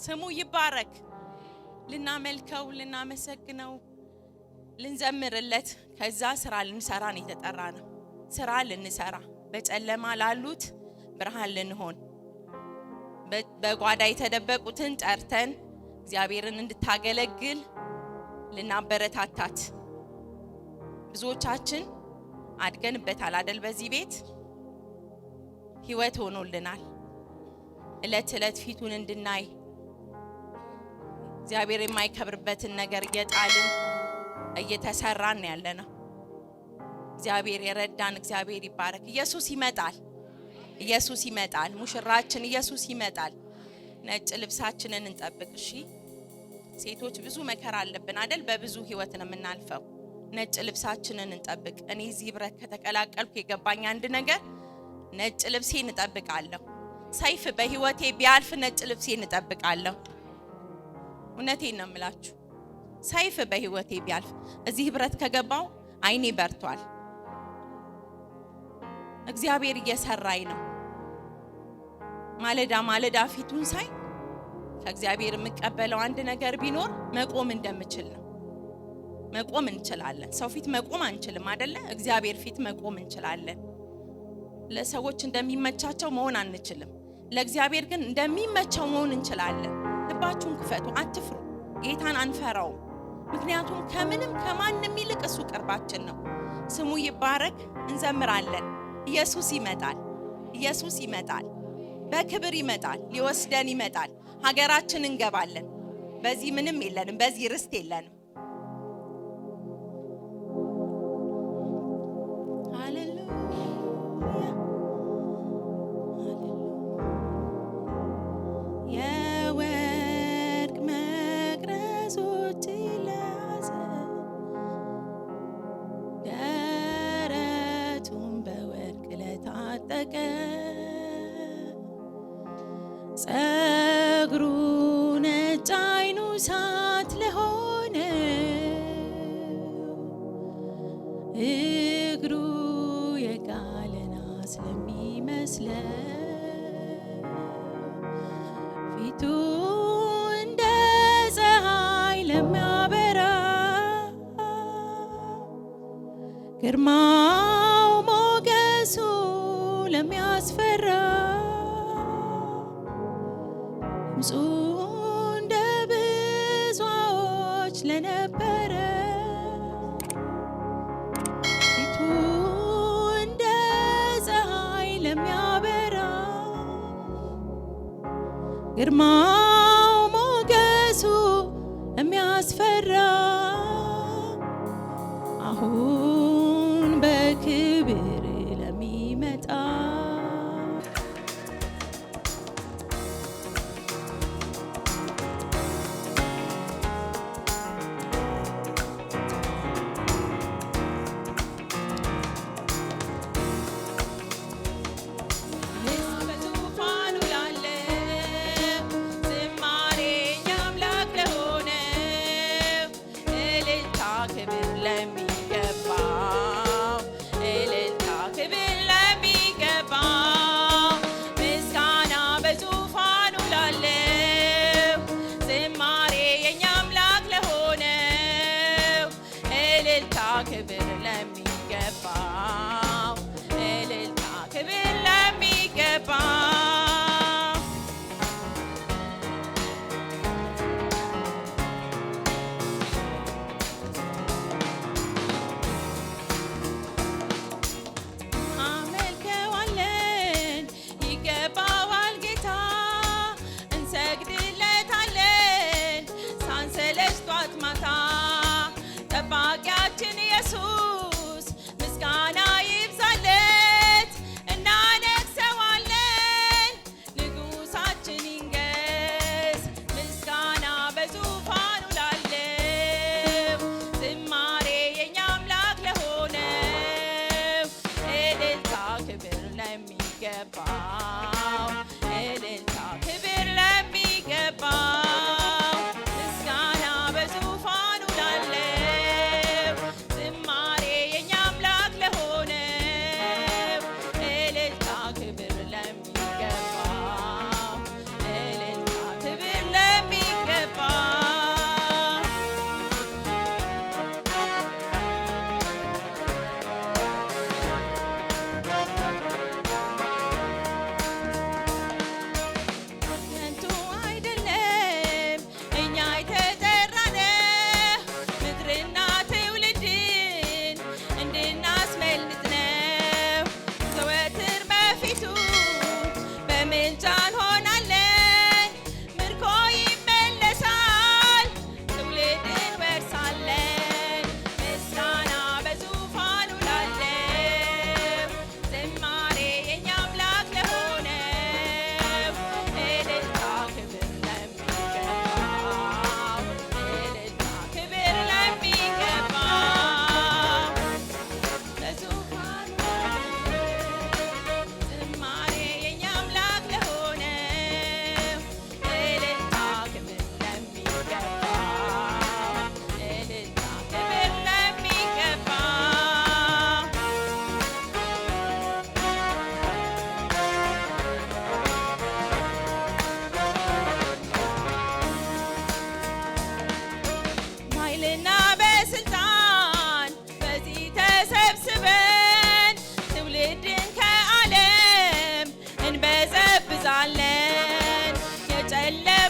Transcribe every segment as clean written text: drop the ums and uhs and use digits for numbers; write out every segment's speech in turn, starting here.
ስሙ ይባረክ። ልናመልከው፣ ልናመሰግነው፣ ልንዘምርለት ከዛ ስራ ልንሰራ ነው የተጠራ ነው። ስራ ልንሰራ በጨለማ ላሉት ብርሃን ልንሆን በጓዳ የተደበቁትን ጠርተን እግዚአብሔርን እንድታገለግል ልናበረታታት። ብዙዎቻችን አድገንበታል አይደል? በዚህ ቤት ህይወት ሆኖልናል። እለት እለት ፊቱን እንድናይ እግዚአብሔር የማይከብርበትን ነገር እየጣልን እየተሰራን ያለነው። እግዚአብሔር የረዳን እግዚአብሔር ይባረክ። ኢየሱስ ይመጣል። ኢየሱስ ይመጣል። ሙሽራችን ኢየሱስ ይመጣል። ነጭ ልብሳችንን እንጠብቅ። እሺ ሴቶች ብዙ መከራ አለብን አይደል? በብዙ ህይወት ነው የምናልፈው። ነጭ ልብሳችንን እንጠብቅ። እኔ እዚህ ብረት ከተቀላቀልኩ የገባኝ አንድ ነገር ነጭ ልብሴን እጠብቃለሁ። ሰይፍ በህይወቴ ቢያልፍ ነጭ ልብሴን እጠብቃለሁ። እውነቴን ነው የምላችሁ። ሰይፍ በህይወቴ ቢያልፍ እዚህ ብረት ከገባው አይኔ በርቷል። እግዚአብሔር እየሰራይ ነው። ማለዳ ማለዳ ፊቱን ሳይ ከእግዚአብሔር የምቀበለው አንድ ነገር ቢኖር መቆም እንደምችል ነው። መቆም እንችላለን። ሰው ፊት መቆም አንችልም አይደለ? እግዚአብሔር ፊት መቆም እንችላለን። ለሰዎች እንደሚመቻቸው መሆን አንችልም። ለእግዚአብሔር ግን እንደሚመቸው መሆን እንችላለን። ልባችሁን ክፈቱ፣ አትፍሩ። ጌታን አንፈራውም። ምክንያቱም ከምንም ከማንም ይልቅ እሱ ቅርባችን ነው። ስሙ ይባረክ። እንዘምራለን። ኢየሱስ ይመጣል። ኢየሱስ ይመጣል። በክብር ይመጣል። ሊወስደን ይመጣል። ሀገራችን እንገባለን። በዚህ ምንም የለንም። በዚህ ርስት የለንም። ጸጉሩ ነጭ አይኑ ሳት ለሆነ እግሩ የጋለ ናስ ለሚመስለው ፊቱ እንደ ፀሐይ ለሚያበራ ግርማው ሞገሱ ለሚያስፈራ ድምፁ እንደ ብዙዎች ለነበረ ፊቱ እንደ ፀሐይ ለሚያበራ ግርማው ሞገሱ ለሚያስፈራ አሁን በክብር ለሚመጣ ክብር ለሚገባ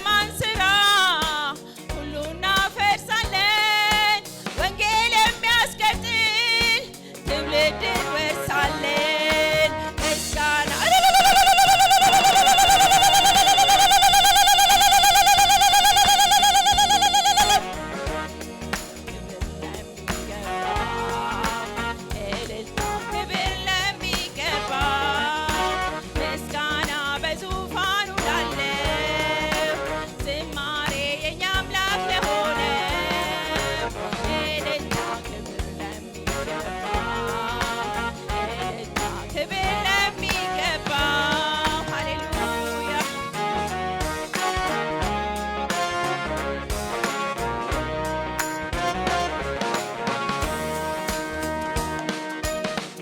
የጨለማን ሥራ ሁሉ እናፈርሳለን። ወንጌል የሚያስቀጥል ትውልድን ወርሳለን። ምስጋና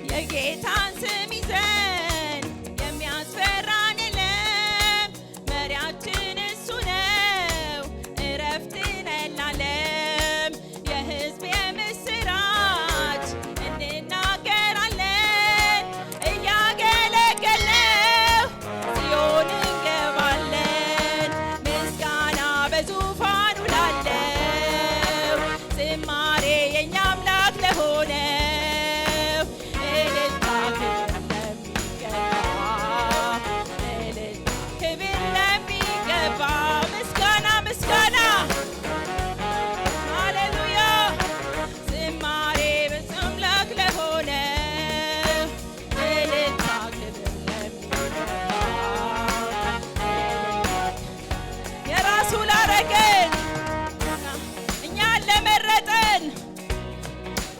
የጌታን ስም ይዘን የሚያስፈራን የለም። መሪያችን እሱ ነው፣ እረፍትን ለዓለም። የሕዝብ የምስራች እንናገራለን። እያገለገልነው ጽዮን እንገባለን። ምስጋና በዙፋኑ ላለው፣ ዝማሬ የእኛ አምላክ ለሆነ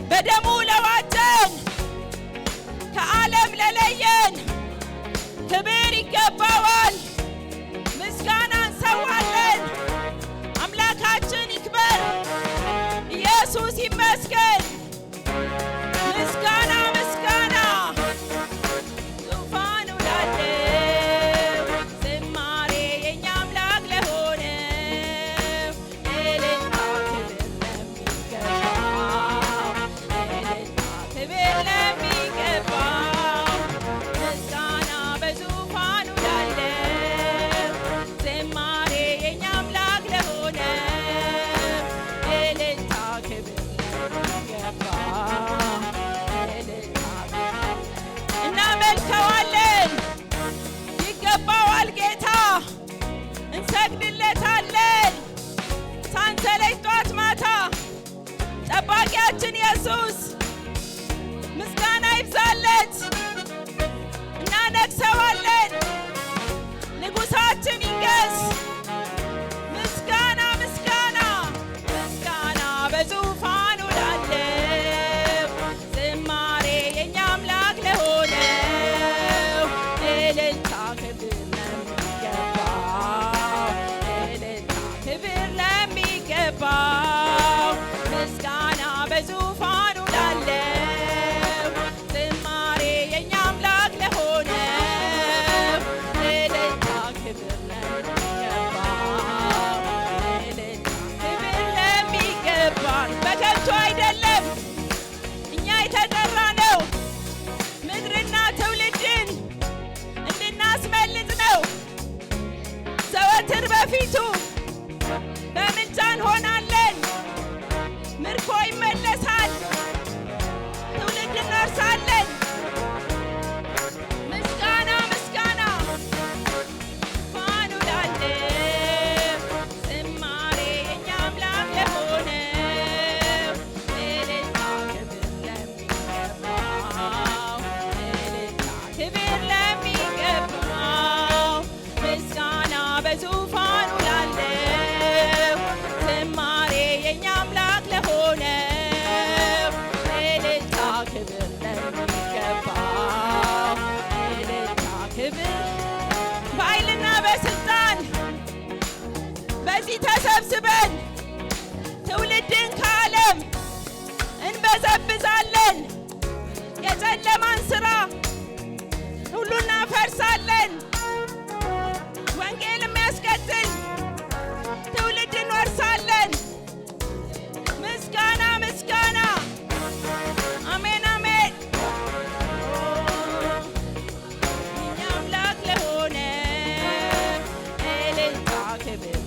በደሙ ለዋጀን ከዓለም ለለየን ክብር ይገባዋል። ምስጋና እንሰዋለን። አምላካችን ይክበር፣ ኢየሱስ ይመስገን። ምስጋና ምስጋና ዙፋኑ ላለው፣ ዝማሬ የእኛ አምላክ ለሆነው፣ እልልታ ክብር ለሚገባው፣ ምስጋና በዙፋኑ ላለው፣ ዝማሬ የእኛ አምላክ ለሆነው፣ እልልታ ክብር ለሚገባው፣ እናመልከዋለን። ይገባዋል ጌታ፣ እንሰግድለታለን ሳንሰለች ጧት ማታ። ጠባቂያችን ኢየሱስ ምስጋና ይብዛለት፣ እናነግሰዋለን። ንጉሣችን ይንገስ። ምስጋና ምስጋና ምስጋና በዙፋኑ ላለው፣ ዝማሬ የእኛ አምላክ ለሆነው፣ እልልታ ክብር ለሚገባው፣ እልልታ ክብር ለሚገባው፣ ምስጋና በዙፋኑ ላለው፣ ዝማሬ የእኛ አምላክ ለሆነው፣ እልልታ ክብር ለሚገባው፣ እልልታ ክብር ለሚገባው። በከንቱ አይደለም እኛ የተጠራነው፣ ምድርና ትውልድን እንድናስመልጥ ነው። ዘወትር በፊቱ በምልጃ እንሆናለን። ምርኮ ይመለሳል፣ ትውልድ እንወርሳለን። ምስጋና ምስጋና ዙፋኑ ላለው፣ ዝማሬ የእኛ አምላክ ለሆነው፣ እልልታ ክብር ለሚገባው፣ እልልታ ክብር ለሚገባው፣ ምስጋና በዙፋኑ ላለው፣ ዝማሬ የእኛ አምላክ ለሆነው፣ እልልታ ክብር ለሚገባው፣ እልልታ ክብር በኃይልና በስልጣን በዚህ ተሰብስበን ትውልድን ከዓለም እንበዘብዛለን። የጨለማን ሥራ ሁሉ እናፈርሳለን። ወንጌል የሚያስቀጥል ትውልድ እንወርሳለን። ምስጋና ምስጋና። አሜን አሜን። የእኛ አምላክ ለሆነ፣ እልልታ ክብር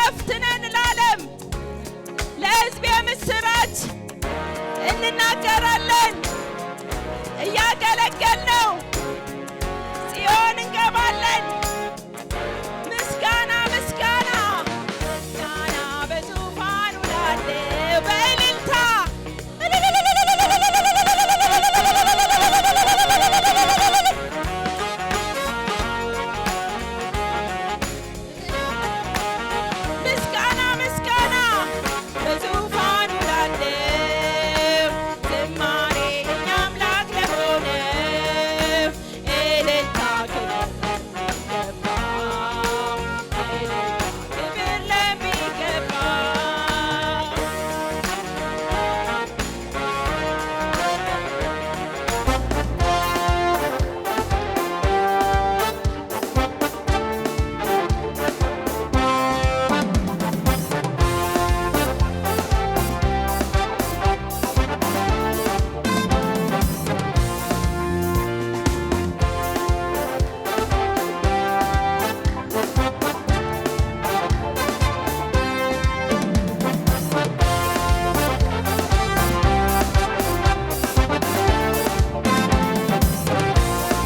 እረፍት ነን ለዓለም። ለሕዝብ የምስራች እንናገራለን። እያገለገልነው